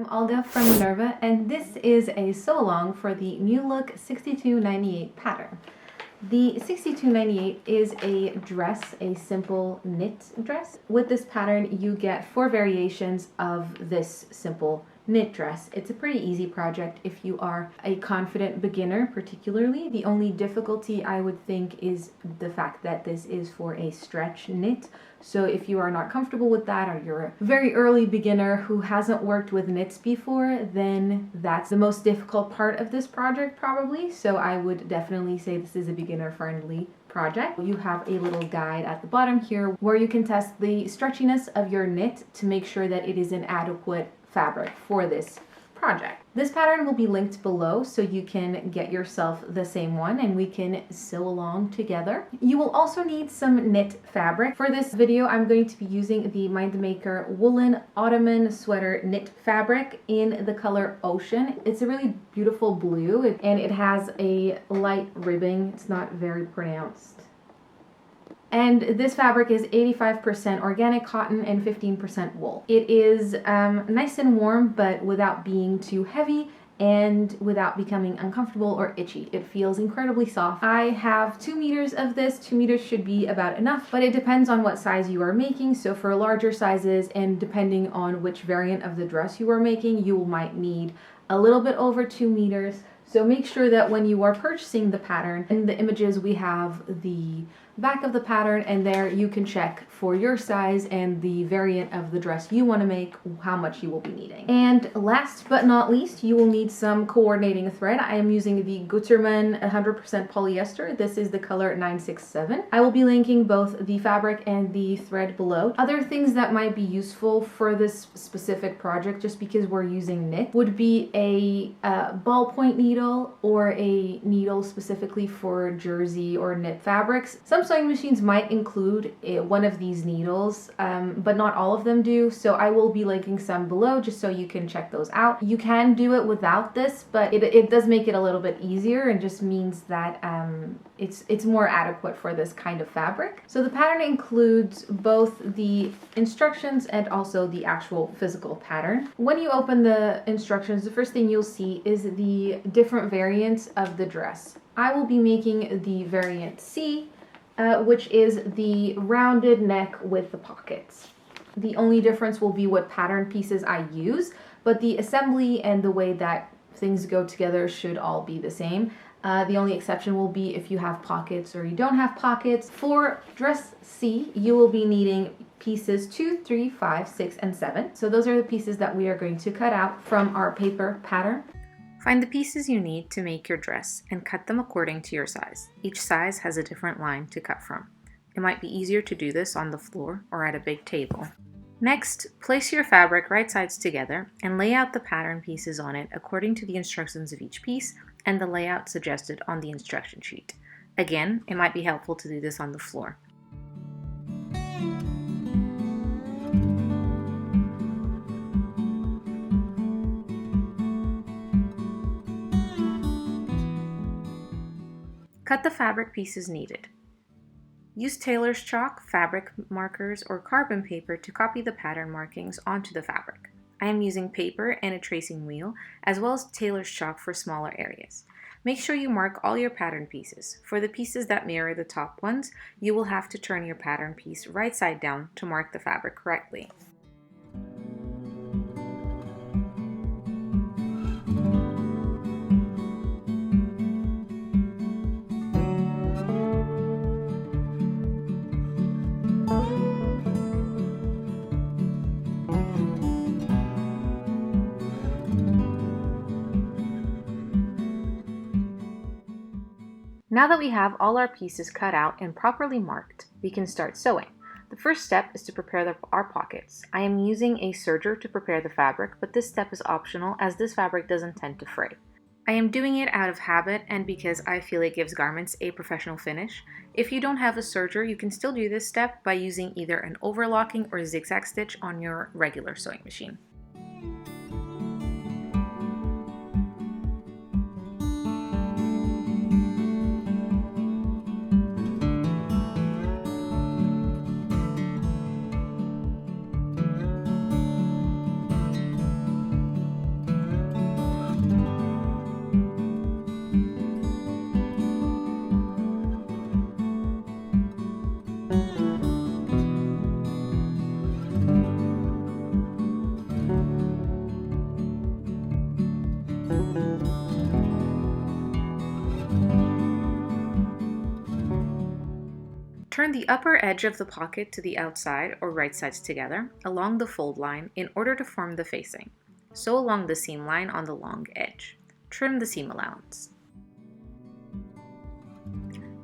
I'm Olga from Minerva, and this is a sew-along for the NewLook 6298 pattern. The 6298 is a dress, a simple knit dress. With this pattern, you get 4 variations of this simple knit dress. It's a pretty easy project if you are a confident beginner particularly. The only difficulty I would think is the fact that this is for a stretch knit. So if you are not comfortable with that, or you're a very early beginner who hasn't worked with knits before, then that's the most difficult part of this project probably. So I would definitely say this is a beginner friendly project. You have a little guide at the bottom here where you can test the stretchiness of your knit to make sure that it is an adequate fabric for this project. This pattern will be linked below so you can get yourself the same one and we can sew along together. You will also need some knit fabric. For this video, I'm going to be using the Mindmaker Woolen Ottoman sweater knit fabric in the color Ocean. It's a really beautiful blue and it has a light ribbing. It's not very pronounced. And this fabric is 85% organic cotton and 15% wool. It is nice and warm, but without being too heavy and without becoming uncomfortable or itchy. It feels incredibly soft. I have 2 meters of this. 2 meters should be about enough, but it depends on what size you are making. So for larger sizes and depending on which variant of the dress you are making, you might need a little bit over 2 meters. So make sure that when you are purchasing the pattern, in the images we have the back of the pattern, and there you can check for your size and the variant of the dress you want to make how much you will be needing. And last but not least, you will need some coordinating thread. I am using the Ottoman 100% polyester. This is the color 967. I will be linking both the fabric and the thread below. Other things that might be useful for this specific project, just because we're using knit, would be a ballpoint needle or a needle specifically for jersey or knit fabrics. Some sewing machines might include one of these needles, but not all of them do. So I will be linking some below just so you can check those out. You can do it without this, but it does make it a little bit easier and just means that it's more adequate for this kind of fabric. So the pattern includes both the instructions and also the actual physical pattern. When you open the instructions, the first thing you'll see is the different variants of the dress. I will be making the variant C, which is the rounded neck with the pockets. The only difference will be what pattern pieces I use, but the assembly and the way that things go together should all be the same. The only exception will be if you have pockets or you don't have pockets. For dress C, you will be needing pieces 2, 3, 5, 6, and 7. So those are the pieces that we are going to cut out from our paper pattern. Find the pieces you need to make your dress and cut them according to your size. Each size has a different line to cut from. It might be easier to do this on the floor or at a big table. Next, place your fabric right sides together and lay out the pattern pieces on it according to the instructions of each piece and the layout suggested on the instruction sheet. Again, it might be helpful to do this on the floor. Cut the fabric pieces needed. Use tailor's chalk, fabric markers, or carbon paper to copy the pattern markings onto the fabric. I am using paper and a tracing wheel, as well as tailor's chalk for smaller areas. Make sure you mark all your pattern pieces. For the pieces that mirror the top ones, you will have to turn your pattern piece right side down to mark the fabric correctly. Now that we have all our pieces cut out and properly marked, we can start sewing. The first step is to prepare our pockets. I am using a serger to prepare the fabric, but this step is optional as this fabric doesn't tend to fray. I am doing it out of habit and because I feel it gives garments a professional finish. If you don't have a serger, you can still do this step by using either an overlocking or zigzag stitch on your regular sewing machine. Turn the upper edge of the pocket to the outside or right sides together along the fold line in order to form the facing. Sew along the seam line on the long edge. Trim the seam allowance.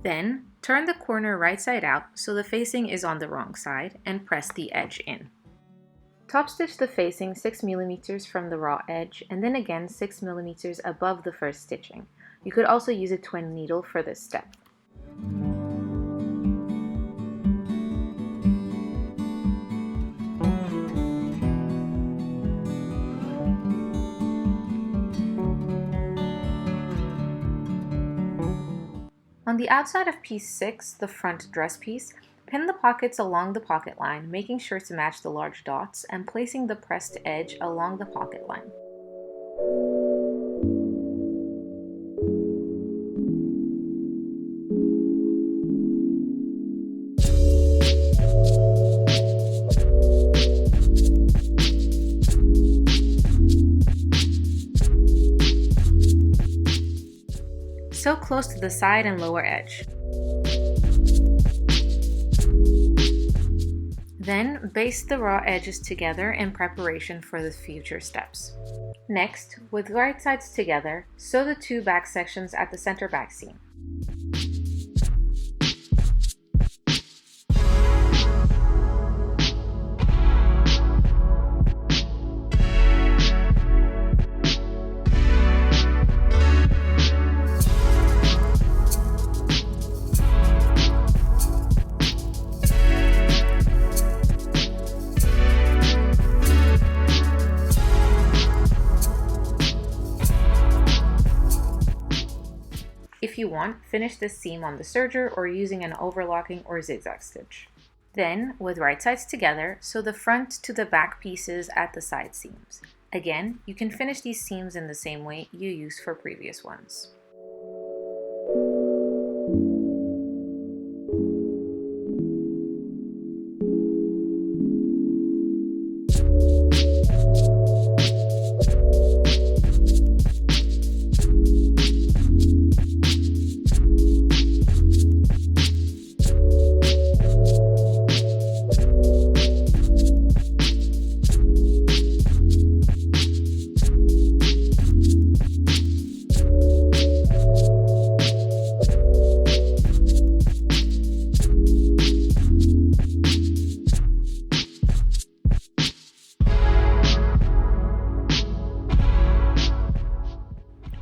Then, turn the corner right side out so the facing is on the wrong side and press the edge in. Top stitch the facing 6 mm from the raw edge and then again 6 mm above the first stitching. You could also use a twin needle for this step. On the outside of piece 6, the front dress piece, pin the pockets along the pocket line, making sure to match the large dots and placing the pressed edge along the pocket line. Sew close to the side and lower edge. Then, baste the raw edges together in preparation for the future steps. Next, with right sides together, sew the two back sections at the center back seam. If you want, finish this seam on the serger or using an overlocking or zigzag stitch. Then, with right sides together, sew the front to the back pieces at the side seams. Again, you can finish these seams in the same way you used for previous ones.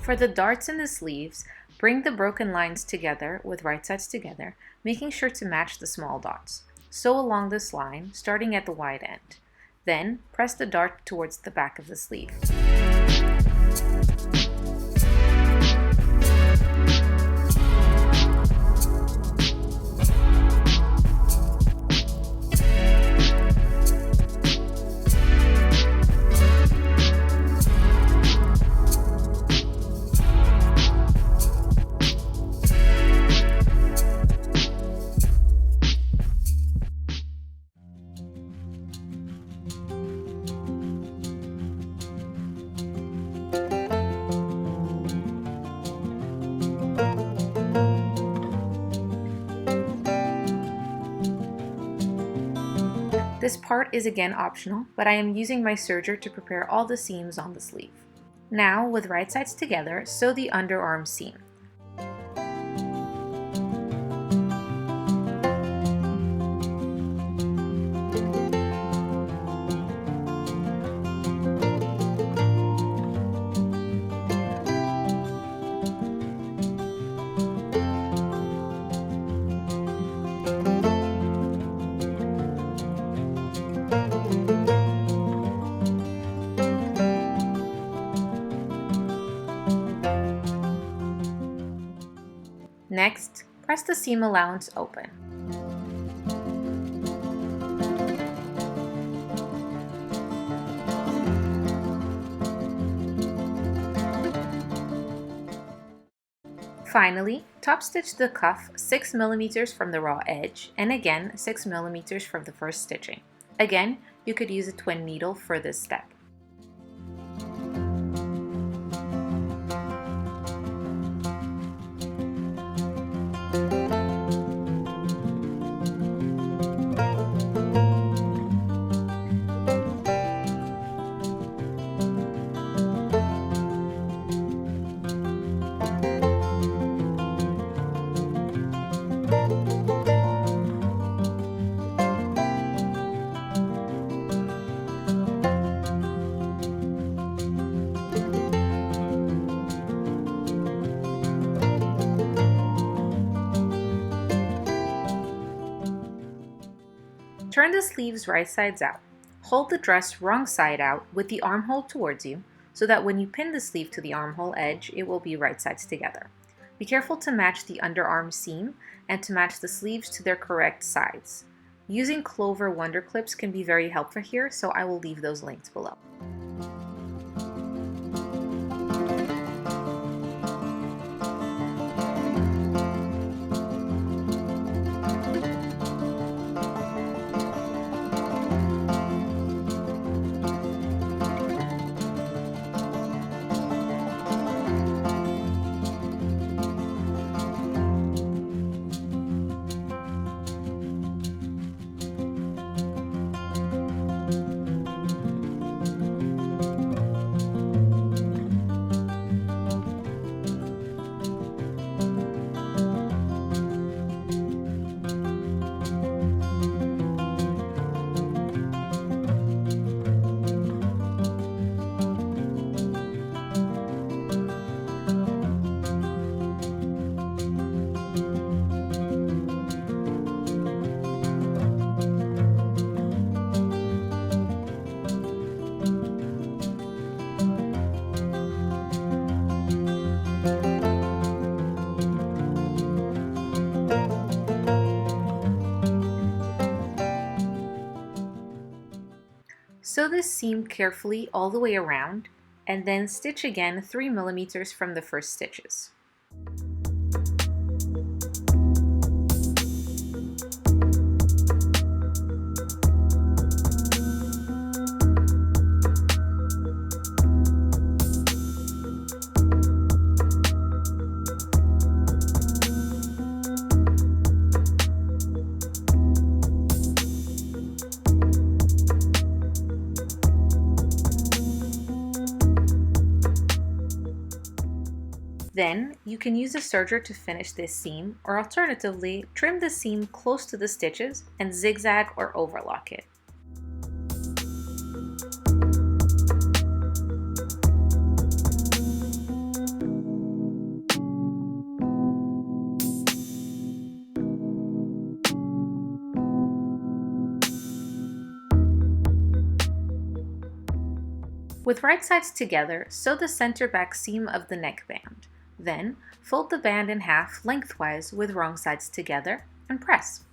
For the darts in the sleeves, bring the broken lines together with right sides together, making sure to match the small dots. Sew along this line, starting at the wide end. Then, press the dart towards the back of the sleeve. This part is again optional, but I am using my serger to prepare all the seams on the sleeve. Now, with right sides together, sew the underarm seam. Next, press the seam allowance open. Finally, top stitch the cuff 6 mm from the raw edge and again 6 mm from the first stitching. Again, you could use a twin needle for this step. Turn the sleeves right sides out. Hold the dress wrong side out with the armhole towards you so that when you pin the sleeve to the armhole edge, it will be right sides together. Be careful to match the underarm seam and to match the sleeves to their correct sides. Using clover wonder clips can be very helpful here, so I will leave those links below. Sew this seam carefully all the way around and then stitch again 3 millimeters from the first stitches. Then, you can use a serger to finish this seam, or alternatively, trim the seam close to the stitches and zigzag or overlock it. With right sides together, sew the center back seam of the neckband. Then, fold the band in half lengthwise with wrong sides together and press.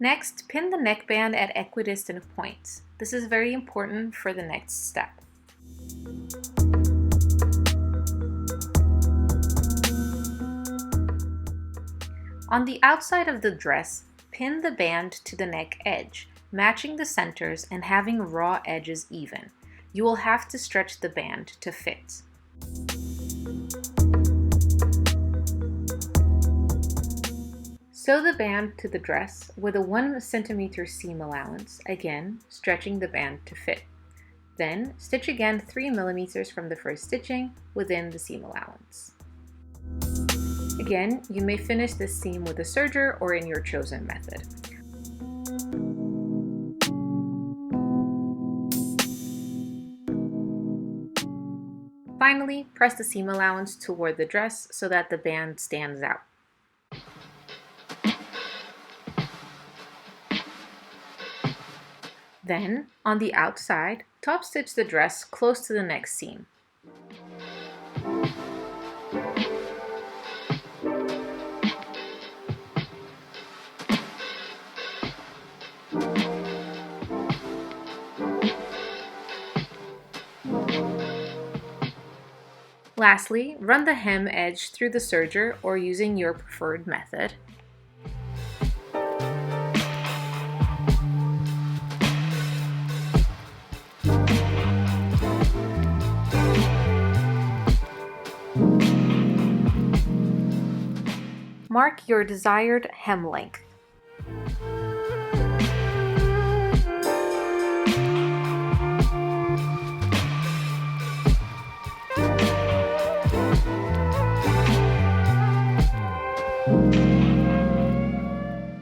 Next, pin the neckband at equidistant points. This is very important for the next step. On the outside of the dress, pin the band to the neck edge, matching the centers and having raw edges even. You will have to stretch the band to fit. Sew the band to the dress with a 1 cm seam allowance, again stretching the band to fit. Then stitch again 3 mm from the first stitching within the seam allowance. Again, you may finish this seam with a serger or in your chosen method. Finally, press the seam allowance toward the dress so that the band stands out. Then, on the outside, top stitch the dress close to the next seam. Lastly, run the hem edge through the serger or using your preferred method. Mark your desired hem length.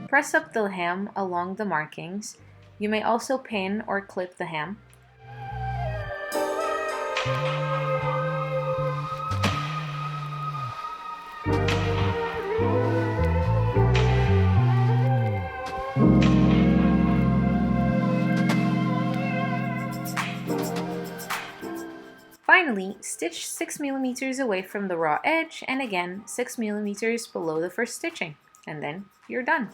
Press up the hem along the markings. You may also pin or clip the hem. Finally, stitch 6mm away from the raw edge and again 6mm below the first stitching, and then you're done.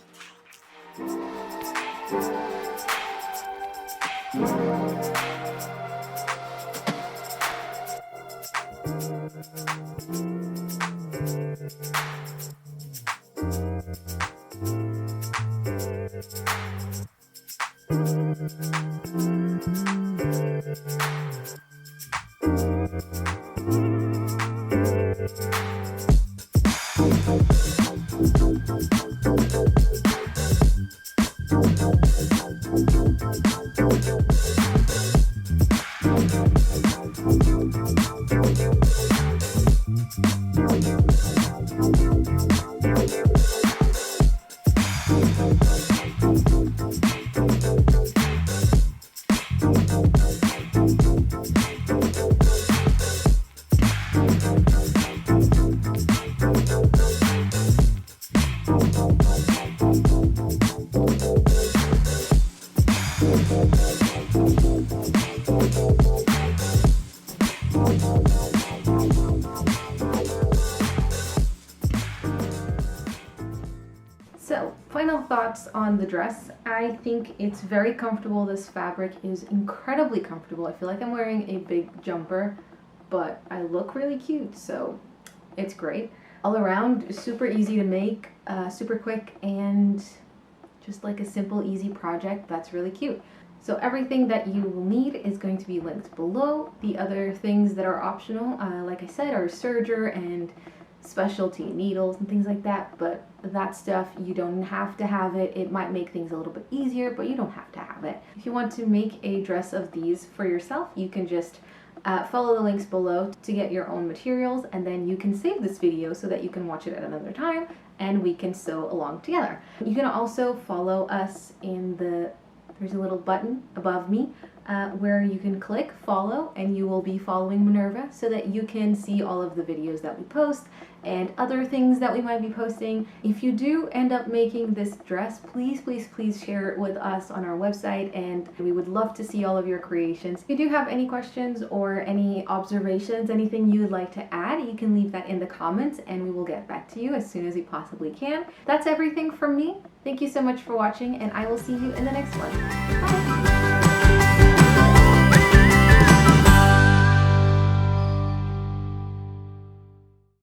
So, final thoughts on the dress. I think it's very comfortable. This fabric is incredibly comfortable. I feel like I'm wearing a big jumper, but I look really cute, so it's great. All around, super easy to make, super quick, and just like a simple, easy project that's really cute. So everything that you will need is going to be linked below. The other things that are optional, like I said, are serger and specialty needles and things like that, but that stuff, you don't have to have it. It might make things a little bit easier, but you don't have to have it. If you want to make a dress of these for yourself, you can just follow the links below to get your own materials, and then you can save this video so that you can watch it at another time and we can sew along together. You can also follow us in there's a little button above me where you can click follow, and you will be following Minerva so that you can see all of the videos that we post and other things that we might be posting. If you do end up making this dress, please, please, please share it with us on our website, and we would love to see all of your creations. If you do have any questions or any observations, anything you would like to add, you can leave that in the comments and we will get back to you as soon as we possibly can. That's everything from me. Thank you so much for watching, and I will see you in the next one. Bye!